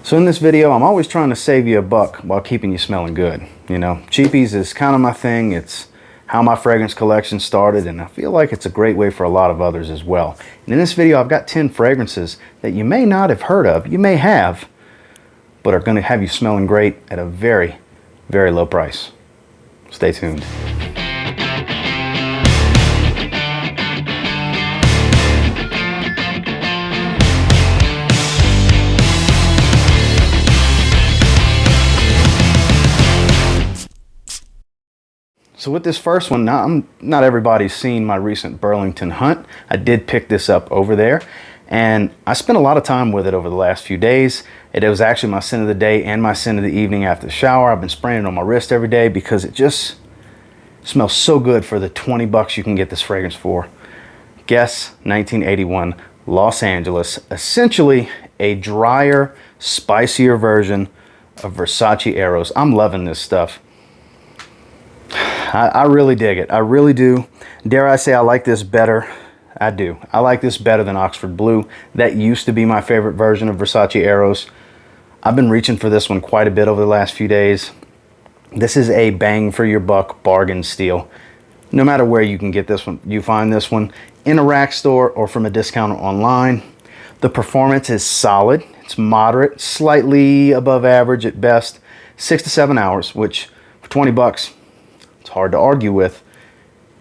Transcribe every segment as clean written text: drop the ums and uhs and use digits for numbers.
So in this video, I'm always trying to save you a buck while keeping you smelling good. You know, cheapies is kind of my thing. It's how my fragrance collection started, and I feel like it's a great way for a lot of others as well. And in this video, I've got 10 fragrances that you may not have heard of, you may have, but are going to have you smelling great at a very, very low price. Stay tuned. So with this first one, now not everybody's seen my recent Burlington hunt. I did pick this up over there, and I spent a lot of time with it over the last few days. It was actually my scent of the day and my scent of the evening after the shower. I've been spraying it on my wrist every day because it just smells so good for the 20 bucks you can get this fragrance for. Guess 1981 Los Angeles, essentially a drier, spicier version of Versace Arrows. I'm loving this stuff. I really dig it. I really do. Dare I say I like this better? I do. I like this better than Oxford Blue. That used to be my favorite version of Versace Arrows. I've been reaching for this one quite a bit over the last few days. This is a bang for your buck bargain steal. No matter where you can get this one, you find this one in a rack store or from a discounter online. The performance is solid. It's moderate, slightly above average at best. 6 to 7 hours, which for 20 bucks, it's hard to argue with.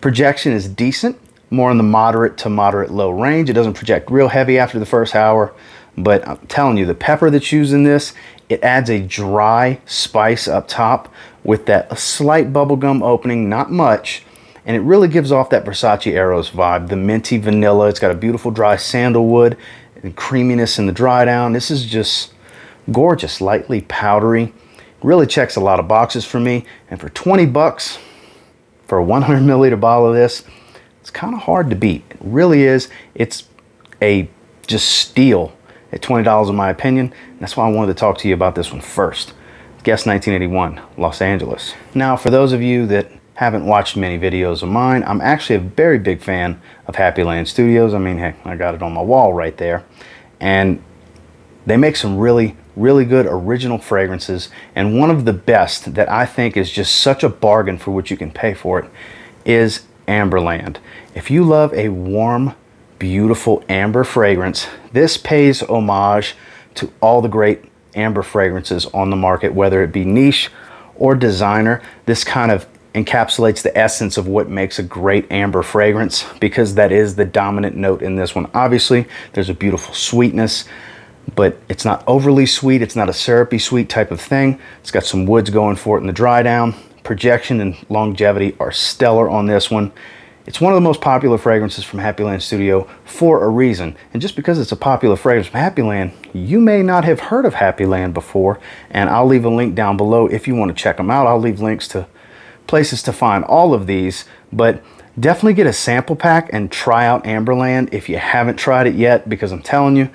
Projection is decent, more in the moderate to moderate low range. It doesn't project real heavy after the first hour, but I'm telling you, the pepper that's used in this, it adds a dry spice up top with that slight bubblegum opening, not much, and it really gives off that Versace Arrows vibe. The minty vanilla, it's got a beautiful dry sandalwood and creaminess in the dry down. This is just gorgeous, lightly powdery. Really checks a lot of boxes for me, and for 20 bucks, for a 100 milliliter bottle of this, it's kind of hard to beat. It really is. It's a just steal at $20 in my opinion. And that's why I wanted to talk to you about this one first. Guess 1981, Los Angeles. Now, for those of you that haven't watched many videos of mine, I'm actually a very big fan of Happyland Studios. I mean, heck, I got it on my wall right there. And they make some really good original fragrances, and one of the best that I think is just such a bargain for what you can pay for it is Amberland. If you love a warm, beautiful amber fragrance, this pays homage to all the great amber fragrances on the market, whether it be niche or designer. This kind of encapsulates the essence of what makes a great amber fragrance, because that is the dominant note in this one. Obviously, there's a beautiful sweetness, but it's not overly sweet. It's not a syrupy sweet type of thing. It's got some woods going for it in the dry down. Projection and longevity are stellar on this one. It's one of the most popular fragrances from Happyland Studio for a reason. And just because it's a popular fragrance from Happyland, you may not have heard of Happyland before, and I'll leave a link down below if you want to check them out. I'll leave links to places to find all of these, but definitely get a sample pack and try out Amberland if you haven't tried it yet, because I'm telling you,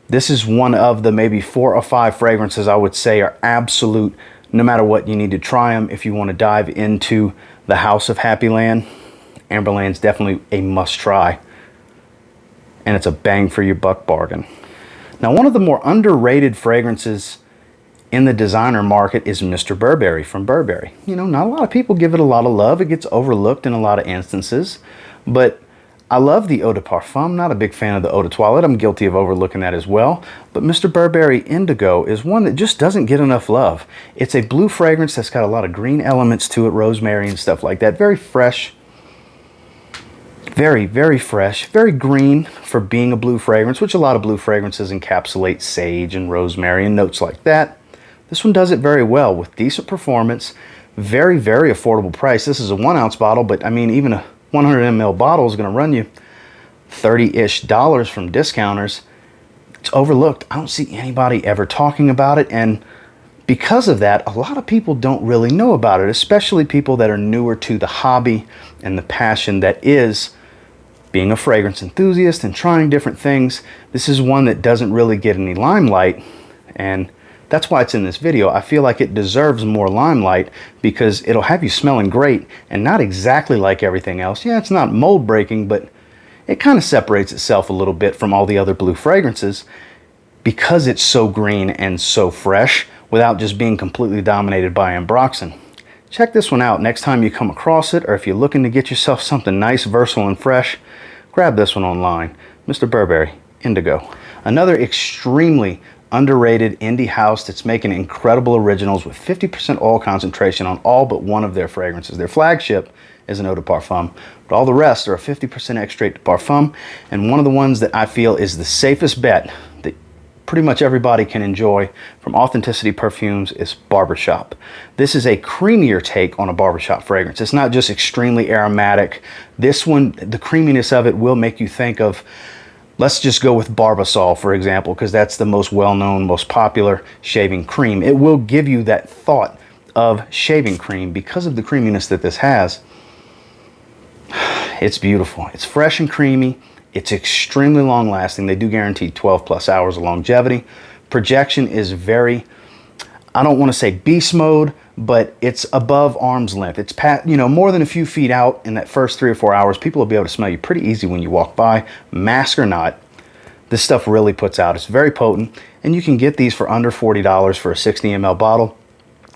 this is one of the maybe 4 or 5 fragrances I would say are absolute. No matter what, you need to try them if you want to dive into the house of Happyland. Amberland's definitely a must try, and it's a bang for your buck bargain. Now, one of the more underrated fragrances in the designer market is Mr. Burberry from Burberry. You know, not a lot of people give it a lot of love. It gets overlooked in a lot of instances, but I love the eau de parfum. Not a big fan of the eau de toilette. I'm guilty of overlooking that as well. But Mr. Burberry Indigo is one that just doesn't get enough love. It's a blue fragrance that's got a lot of green elements to it, rosemary and stuff like that. Very fresh. Very, very fresh. Very green for being a blue fragrance, which a lot of blue fragrances encapsulate sage and rosemary and notes like that. This one does it very well with decent performance. Very, very affordable price. This is a 1 ounce bottle, but I mean, even a 100 ml bottle is going to run you $30-ish from discounters. It's overlooked. I don't see anybody ever talking about it, and because of that, a lot of people don't really know about it, especially people that are newer to the hobby and the passion that is being a fragrance enthusiast and trying different things. This is one that doesn't really get any limelight, and that's why it's in this video. I feel like it deserves more limelight because it'll have you smelling great and not exactly like everything else. Yeah, it's not mold breaking, but it kind of separates itself a little bit from all the other blue fragrances. because it's so green and so fresh without just being completely dominated by ambroxan. Check this one out next time you come across it, or if you're looking to get yourself something nice, versatile, and fresh, grab this one online. Mr. Burberry Indigo. Another extremely underrated indie house that's making incredible originals with 50% oil concentration on all but one of their fragrances. Their flagship is an eau de parfum, but all the rest are a 50% extrait de parfum, and one of the ones that I feel is the safest bet that pretty much everybody can enjoy from Authenticity Perfumes is Barber Shop. This is a creamier take on a Barber Shop fragrance. It's not just extremely aromatic. This one, the creaminess of it will make you think of, let's just go with Barbasol, for example, because that's the most well-known, most popular shaving cream. It will give you that thought of shaving cream because of the creaminess that this has. It's beautiful. It's fresh and creamy. It's extremely long-lasting. They do guarantee 12 plus hours of longevity. Projection is very, I don't want to say beast mode, but it's above arm's length. It's more than a few feet out in that first 3 or 4 hours. People will be able to smell you pretty easy when you walk by, mask or not. This stuff really puts out. It's very potent, and you can get these for under $40 for a 60 ml bottle.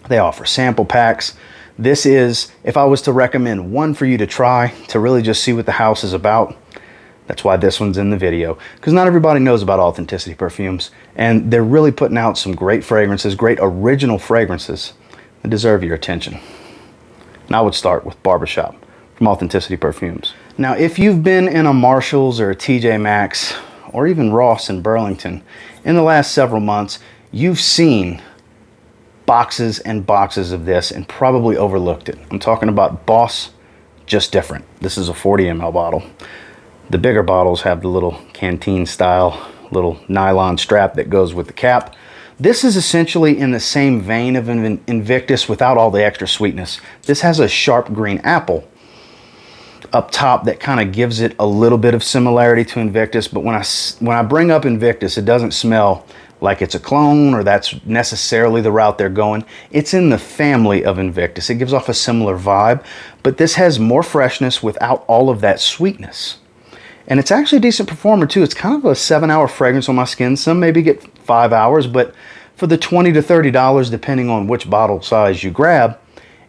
They offer sample packs. This is, if I was to recommend one for you to try to really just see what the house is about, that's why this one's in the video, because not everybody knows about Authenticity Perfumes, and they're really putting out some great fragrances, great original fragrances that deserve your attention. And I would start with Barber Shop from Authenticity Perfumes. Now, if you've been in a Marshalls or a TJ Maxx or even Ross in Burlington in the last several months, you've seen boxes and boxes of this and probably overlooked it. I'm talking about Boss, just different. This is a 40 ml bottle. The bigger bottles have the little canteen style little nylon strap that goes with the cap. This is essentially in the same vein of Invictus without all the extra sweetness. This has a sharp green apple up top that kind of gives it a little bit of similarity to Invictus, but when I bring up Invictus, it doesn't smell like it's a clone or that's necessarily the route they're going. It's in the family of Invictus. It gives off a similar vibe, but this has more freshness without all of that sweetness. And it's actually a decent performer too. It's kind of a 7-hour fragrance on my skin. Some maybe get 5 hours, but for the $20 to $30, depending on which bottle size you grab,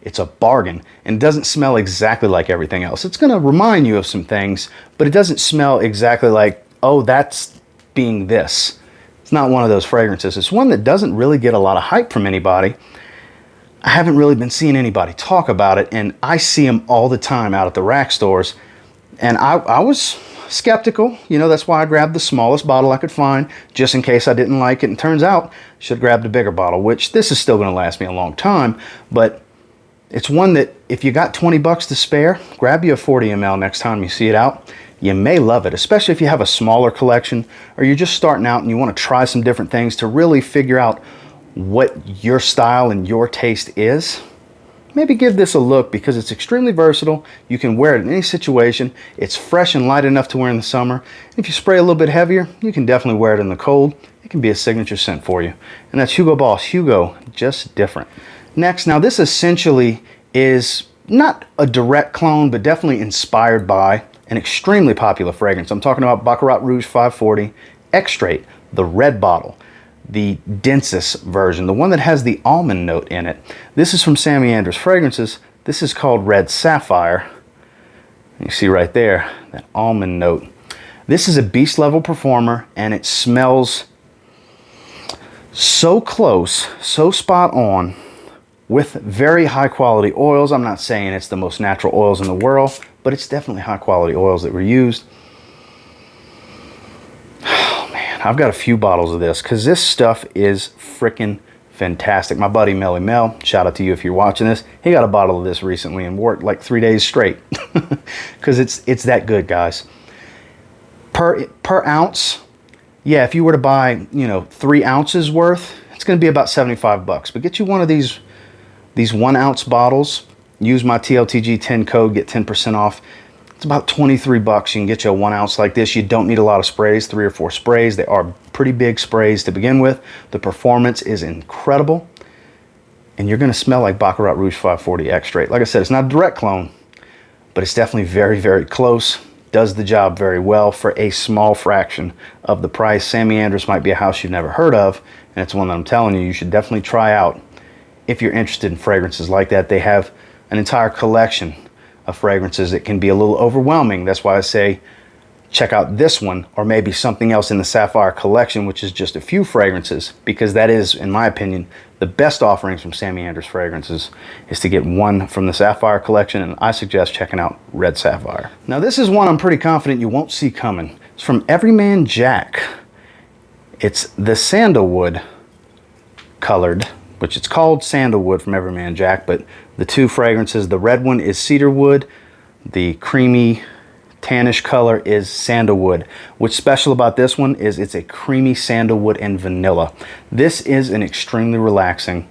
it's a bargain, and it doesn't smell exactly like everything else. It's going to remind you of some things, but it doesn't smell exactly like, oh, that's being this. It's not one of those fragrances. It's one that doesn't really get a lot of hype from anybody. I haven't really been seeing anybody talk about it, and I see them all the time out at the rack stores, and I was skeptical. You know, that's why I grabbed the smallest bottle I could find, just in case I didn't like it, and turns out I should have grabbed a bigger bottle, which this is still going to last me a long time, but it's one that if you got 20 bucks to spare, grab you a 40 ml next time you see it out. You may love it, especially if you have a smaller collection or you're just starting out and you want to try some different things to really figure out what your style and your taste is. Maybe give this a look because it's extremely versatile. You can wear it in any situation. It's fresh and light enough to wear in the summer. If you spray a little bit heavier, you can definitely wear it in the cold. It can be a signature scent for you. And that's Hugo Boss. Hugo, just different. Next, now this essentially is not a direct clone, but definitely inspired by an extremely popular fragrance. I'm talking about Baccarat Rouge 540 Extrait, the red bottle, the densest version, the one that has the almond note in it. This is from Sami Anders Fragrances. This is called Red Sapphire. You see right there, that almond note. This is a beast level performer, and it smells so close, so spot on, with very high quality oils. I'm not saying it's the most natural oils in the world, but it's definitely high quality oils that were used. Oh man, I've got a few bottles of this because this stuff is freaking fantastic. My buddy Melly Mel, shout out to you if you're watching this, he got a bottle of this recently and wore it like 3 days straight because it's that good, guys. Per ounce, yeah, if you were to buy, 3 ounces worth, it's going to be about 75 bucks. But get you one of these 1 ounce bottles, use my TLTG 10 code, get 10% off. It's about 23 bucks. You can get you a 1 ounce like this. You don't need a lot of sprays, 3 or 4 sprays. They are pretty big sprays to begin with. The performance is incredible. And you're going to smell like Baccarat Rouge 540 Extrait. Like I said, it's not a direct clone, but it's definitely very, very close. does the job very well for a small fraction of the price. Sami Anders might be a house you've never heard of, and it's one that I'm telling you should definitely try out if you're interested in fragrances like that. They have an entire collection of fragrances that can be a little overwhelming. That's why I say check out this one, or maybe something else in the Sapphire collection, which is just a few fragrances, because that is, in my opinion, the best offerings from Sami Anders fragrances is to get one from the Sapphire collection, and I suggest checking out Red Sapphire. Now this is one I'm pretty confident you won't see coming. It's from Everyman Jack. It's the sandalwood colored, which it's called sandalwood from Everyman Jack, but the two fragrances, the red one is cedarwood, the creamy tannish color is sandalwood. What's special about this one is it's a creamy sandalwood and vanilla. This is an extremely relaxing,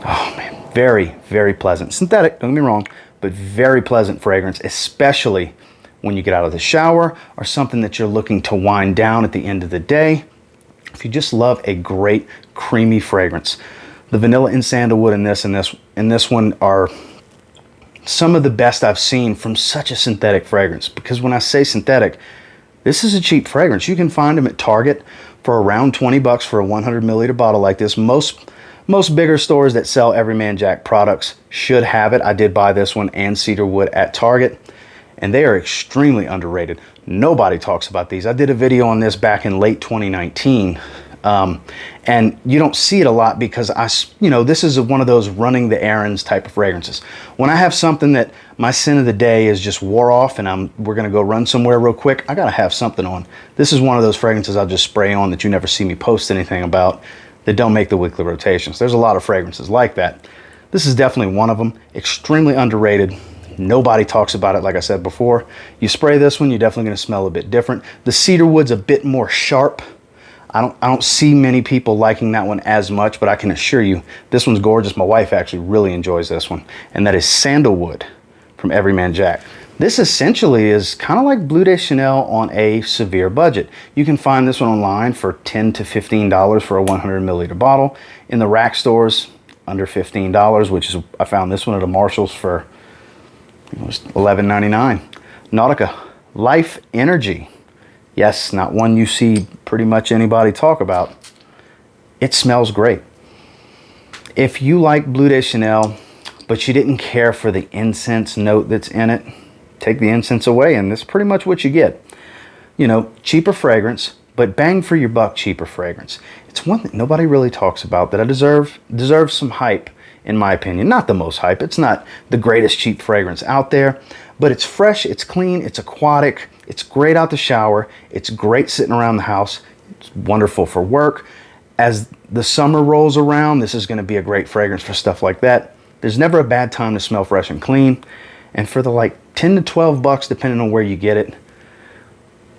oh man, very, very pleasant. Synthetic, don't get me wrong, but very pleasant fragrance, especially when you get out of the shower or something that you're looking to wind down at the end of the day. If you just love a great creamy fragrance. The vanilla and sandalwood in this one are some of the best I've seen from such a synthetic fragrance. Because when I say synthetic, this is a cheap fragrance. You can find them at Target for around 20 bucks for a 100 milliliter bottle like this. Most bigger stores that sell Everyman Jack products should have it. I did buy this one and cedarwood at Target, and they are extremely underrated. Nobody talks about these. I did a video on this back in late 2019. And you don't see it a lot because this is one of those running the errands type of fragrances. When I have something that my scent of the day is just wore off and we're gonna go run somewhere real quick, I gotta have something on. This is one of those fragrances I'll just spray on that you never see me post anything about, that don't make the weekly rotations. There's a lot of fragrances like that. This is definitely one of them. Extremely underrated. Nobody talks about it, like I said before. You spray this one, you're definitely gonna smell a bit different. The cedarwood's a bit more sharp. I don't see many people liking that one as much, but I can assure you this one's gorgeous. My wife actually really enjoys this one, and that is sandalwood from Everyman Jack. This essentially is kind of like Bleu de Chanel on a severe budget. You can find this one online for $10 to $15 for a 100 milliliter bottle. In the rack stores, under $15, which is, I found this one at a Marshall's for $11.99. Nautica Life Energy. Yes, not one you see pretty much anybody talk about. It smells great. If you like Bleu de Chanel, but you didn't care for the incense note that's in it, take the incense away and this is pretty much what you get. You know, cheaper fragrance, but bang for your buck cheaper fragrance. It's one that nobody really talks about that I deserves some hype, in my opinion. Not the most hype. It's not the greatest cheap fragrance out there, but it's fresh, it's clean, it's aquatic, it's great out the shower, it's great sitting around the house, it's wonderful for work. As the summer rolls around, this is going to be a great fragrance for stuff like that. There's never a bad time to smell fresh and clean. And for the like 10 to 12 bucks, depending on where you get it,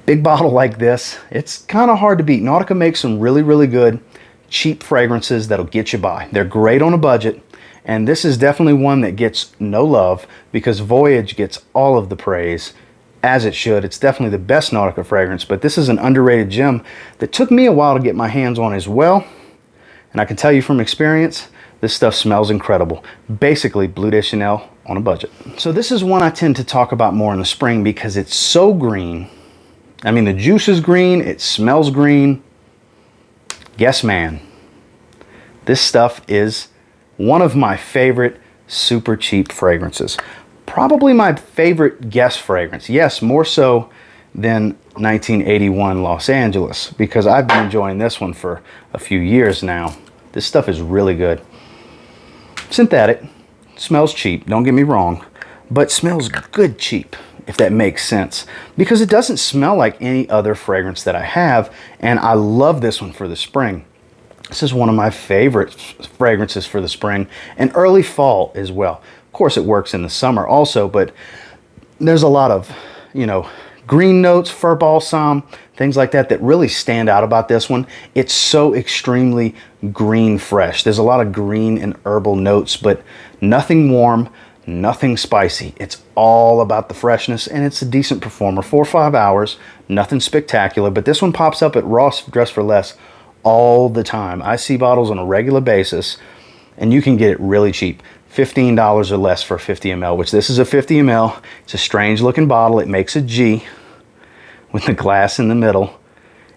big bottle like this, it's kind of hard to beat. Nautica makes some really, really good cheap fragrances that'll get you by. They're great on a budget. And this is definitely one that gets no love because Voyage gets all of the praise, as it should. It's definitely the best Nautica fragrance, but this is an underrated gem that took me a while to get my hands on as well. And I can tell you from experience, this stuff smells incredible. Basically, Bleu de Chanel on a budget. So this is one I tend to talk about more in the spring because it's so green. I mean, the juice is green, it smells green. Yes, man. This stuff is one of my favorite super cheap fragrances. Probably my favorite Guess fragrance. Yes, more so than 1981 Los Angeles, because I've been enjoying this one for a few years now. This stuff is really good. Synthetic, smells cheap, don't get me wrong, but smells good cheap, if that makes sense, because it doesn't smell like any other fragrance that I have, and I love this one for the spring. This is one of my favorite fragrances for the spring and early fall as well. Of course, it works in the summer also, but there's a lot of, green notes, fir balsam, things like that really stand out about this one. It's so extremely green fresh. There's a lot of green and herbal notes, but nothing warm, nothing spicy. It's all about the freshness, and it's a decent performer. 4 or 5 hours, nothing spectacular, but this one pops up at Ross Dress for Less all the time. I see bottles on a regular basis, and you can get it really cheap. $15 or less for a 50 ml, which this is a 50 ml. It's a strange looking bottle. It makes a G with the glass in the middle.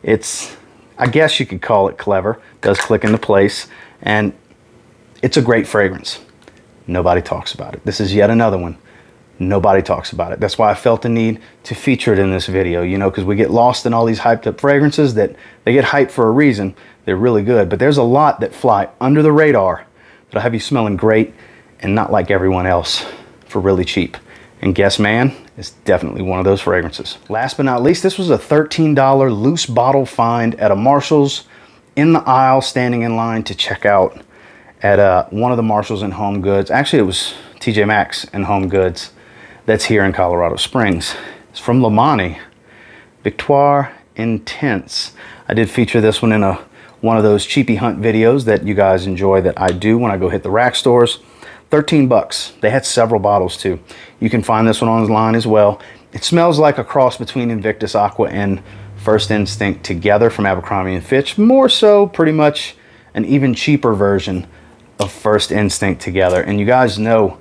It's, I guess you could call it clever. It does click into place, and it's a great fragrance. Nobody talks about it. This is yet another one. Nobody talks about it. That's why I felt the need to feature it in this video, you know, because we get lost in all these hyped up fragrances that they get hyped for a reason. They're really good, but there's a lot that fly under the radar that'll have you smelling great and not like everyone else for really cheap. And Guess Man is definitely one of those fragrances. Last but not least, this was a $13 loose bottle find at a Marshall's, in the aisle, standing in line to check out at one of the Marshalls and Home Goods. Actually, it was TJ Maxx and Home Goods that's here in Colorado Springs. It's from Lomani, Victoire Intense. I did feature this one in one of those cheapy hunt videos that you guys enjoy, that I do when I go hit the rack stores. 13 bucks. They had several bottles too. You can find this one online as well. It smells like a cross between Invictus Aqua and First Instinct together from Abercrombie & Fitch. More so pretty much an even cheaper version of First Instinct together. And you guys know,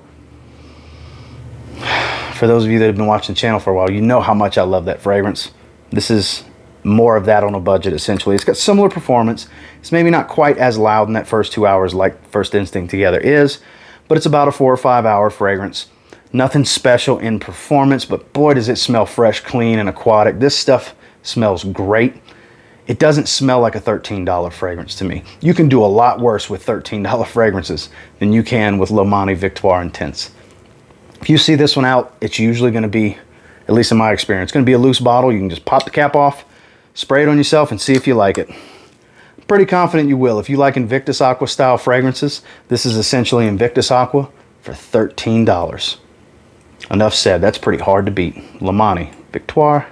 for those of you that have been watching the channel for a while, you know how much I love that fragrance. This is more of that on a budget, essentially. It's got similar performance. It's maybe not quite as loud in that first 2 hours like First Instinct together is, but it's about a 4 or 5 hour fragrance. Nothing special in performance, but boy, does it smell fresh, clean, and aquatic. This stuff smells great. It doesn't smell like a $13 fragrance to me. You can do a lot worse with $13 fragrances than you can with Lomani Victoire Intense. If you see this one out, it's usually going to be, at least in my experience, going to be a loose bottle. You can just pop the cap off, spray it on yourself, and see if you like it. I'm pretty confident you will. If you like Invictus Aqua style fragrances, this is essentially Invictus Aqua for $13. Enough said. That's pretty hard to beat. Lomani Victoire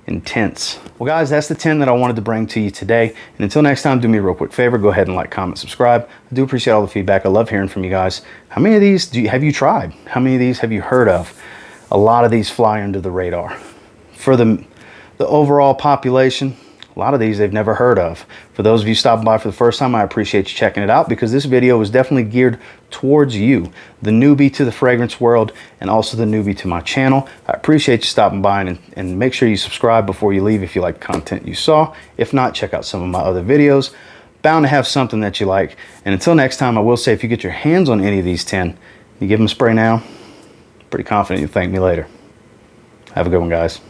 Intense. Well guys, that's the 10 that I wanted to bring to you today. And until next time, do me a real quick favor. Go ahead and like, comment, subscribe. I do appreciate all the feedback. I love hearing from you guys. How many of these have you tried? How many of these have you heard of? A lot of these fly under the radar. For the overall population, a lot of these they've never heard of. For those of you stopping by for the first time, I appreciate you checking it out, because this video is definitely geared towards you, the newbie to the fragrance world and also the newbie to my channel. I appreciate you stopping by, and make sure you subscribe before you leave if you like the content you saw. If not, check out some of my other videos. Bound to have something that you like. And until next time, I will say, if you get your hands on any of these 10, you give them a spray now, pretty confident you'll thank me later. Have a good one, guys.